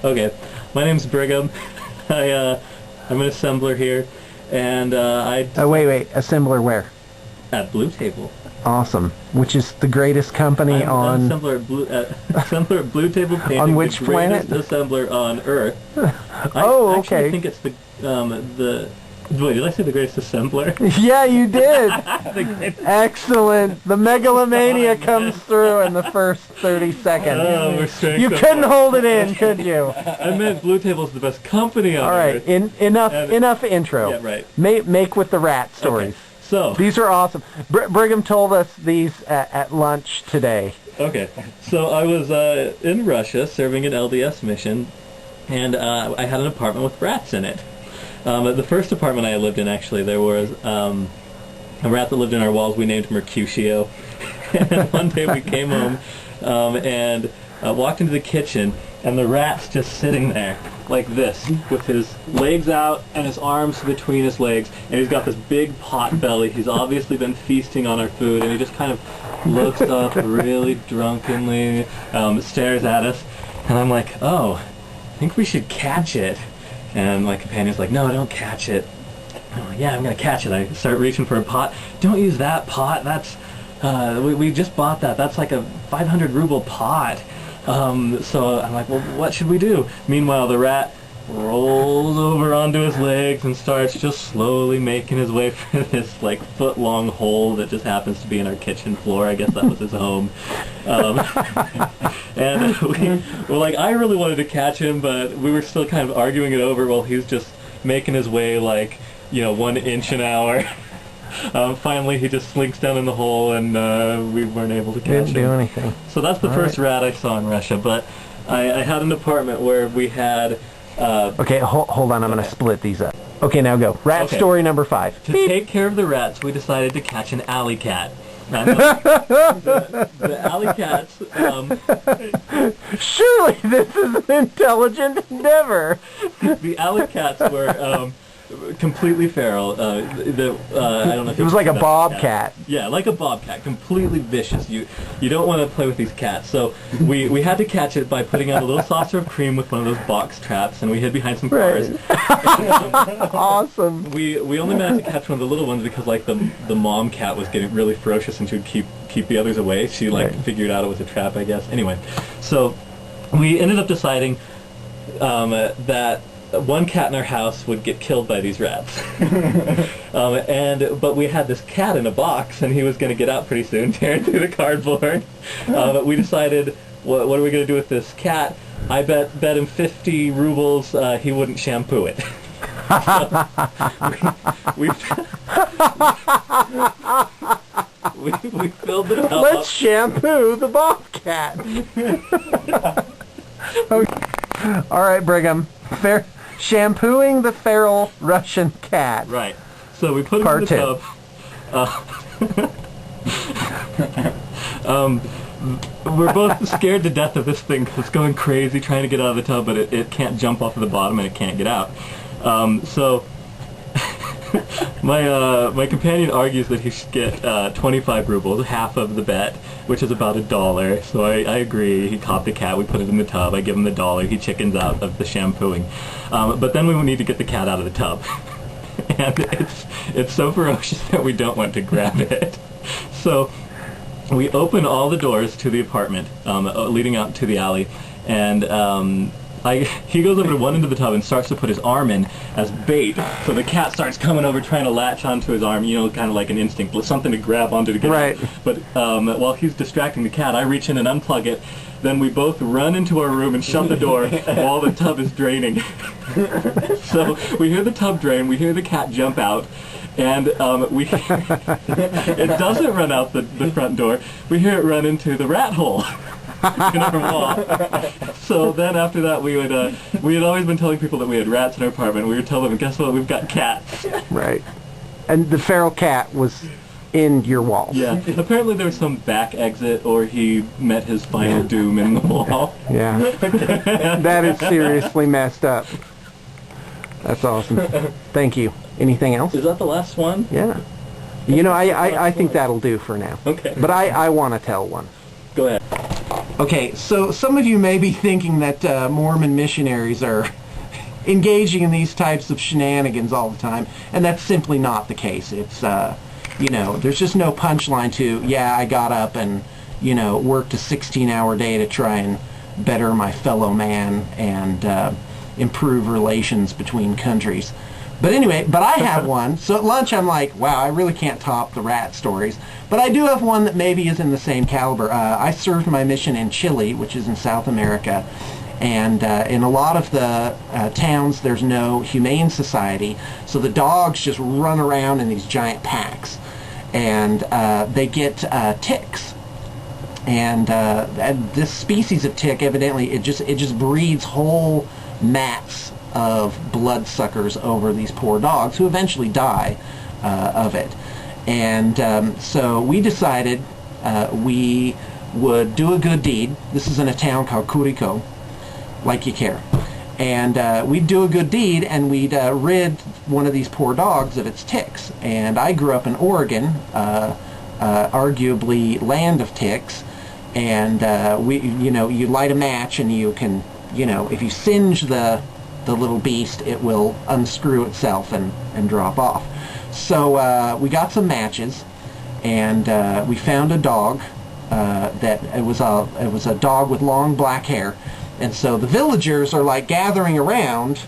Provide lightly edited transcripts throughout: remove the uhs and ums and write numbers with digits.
Okay, my name's Brigham. I'm an assembler here, and wait, assembler where? At Blue Table. Awesome. Which is the greatest company I'm assembler at Blue Table Painting. On which the planet? Greatest assembler on Earth. Oh, I okay. actually think it's the. Wait, did I say the greatest assembler? Yeah, you did. Excellent. The megalomania comes through in the first 30 seconds. Oh, we're straight. You couldn't hold it in, could you? I meant Blue Table's the best company on Earth. All right, enough intro. Yeah, right. Make with the rat stories. Okay. So these are awesome. Brigham told us these at lunch today. Okay, so I was in Russia serving an LDS mission, and I had an apartment with rats in it. The first apartment I lived in, actually, there was a rat that lived in our walls. We named Mercutio. And one day we came home and walked into the kitchen, and the rat's just sitting there like this, with his legs out and his arms between his legs, and he's got this big pot belly. He's obviously been feasting on our food, and he just kind of looks up really drunkenly, stares at us, and I'm like, oh, I think we should catch it. And my companion's like, no, don't catch it. I'm like, yeah, I'm going to catch it. I start reaching for a pot. Don't use that pot. That's, we just bought that. That's like a 500 ruble pot. So I'm like, well, what should we do? Meanwhile, the rat rolls over onto his legs and starts just slowly making his way through this like foot-long hole that just happens to be in our kitchen floor. I guess that was his home. And I really wanted to catch him, but we were still kind of arguing it over while he's just making his way like, 1 inch an hour. Finally, he just slinks down in the hole, and we weren't able to catch him. Didn't do anything. So that's the first rat I saw in Russia, but I had an apartment where we had... okay, hold on, I'm going to split these up. Okay, now go. Rat story number 5. To take care of the rats, we decided to catch an alley cat. The alley cats... Surely this is an intelligent endeavor! The alley cats were... completely feral. I don't know if it was like a bobcat. Yeah, like a bobcat, completely vicious. You don't want to play with these cats. So we had to catch it by putting out a little saucer of cream with one of those box traps, and we hid behind some cars. Right. Awesome. We only managed to catch one of the little ones because like the mom cat was getting really ferocious and she would keep the others away. She figured out it was a trap, I guess. Anyway, so we ended up deciding that one cat in our house would get killed by these rats. But we had this cat in a box, and he was going to get out pretty soon, tearing through the cardboard. But we decided, what are we going to do with this cat? I bet him 50 rubles he wouldn't shampoo it. we filled the tub Let's up. Shampoo the bobcat. Okay. All right, Brigham. Shampooing the feral Russian cat. Right. So we put him in the tub. We're both scared to death of this thing because it's going crazy trying to get out of the tub, but it can't jump off of the bottom and it can't get out. So my companion argues that he should get 25 rubles, half of the bet, which is about $1. So I agree. He caught the cat. We put it in the tub. I give him the $1. He chickens out of the shampooing. But then we need to get the cat out of the tub, and it's so ferocious that we don't want to grab it. So we open all the doors to the apartment leading out to the alley, and he goes over to one end of the tub and starts to put his arm in as bait. So the cat starts coming over trying to latch onto his arm, kind of like an instinct, something to grab onto to get right. out. But while he's distracting the cat, I reach in and unplug it. Then we both run into our room and shut the door while the tub is draining. So we hear the tub drain, we hear the cat jump out, and it doesn't run out the front door. We hear it run into the rat hole in our wall. So then after that we had always been telling people that we had rats in our apartment. We would tell them, guess what, we've got cats. Right. And the feral cat was in your walls. Yeah. Apparently there was some back exit, or he met his final doom in the wall. Yeah. That is seriously messed up. That's awesome. Thank you. Anything else? Is that the last one? Yeah. I think that'll do for now. Okay. But I want to tell one. Go ahead. Okay, so some of you may be thinking that Mormon missionaries are engaging in these types of shenanigans all the time, and that's simply not the case. It's, there's just no punchline to, yeah, I got up and, worked a 16-hour day to try and better my fellow man and improve relations between countries. But anyway, I have one. So at lunch I'm like, wow, I really can't top the rat stories. But I do have one that maybe is in the same caliber. I served my mission in Chile, which is in South America. And in a lot of the towns, there's no humane society. So the dogs just run around in these giant packs. And they get ticks. And this species of tick, evidently, it just breeds whole mats of bloodsuckers over these poor dogs who eventually die of it. And so we decided we would do a good deed. This is in a town called Curicó, like you care. And we'd do a good deed, and we'd rid one of these poor dogs of its ticks. And I grew up in Oregon, arguably land of ticks. And you light a match, and you can, if you singe the little beast, it will unscrew itself and drop off. So we got some matches, and we found a dog that it was a dog with long black hair, and so the villagers are like gathering around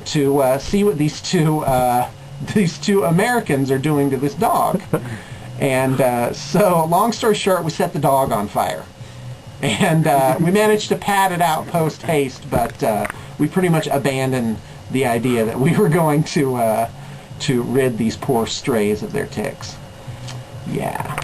to see what these two Americans are doing to this dog. And so long story short, we set the dog on fire. And we managed to pad it out post-haste, but we pretty much abandoned the idea that we were going to rid these poor strays of their ticks. Yeah.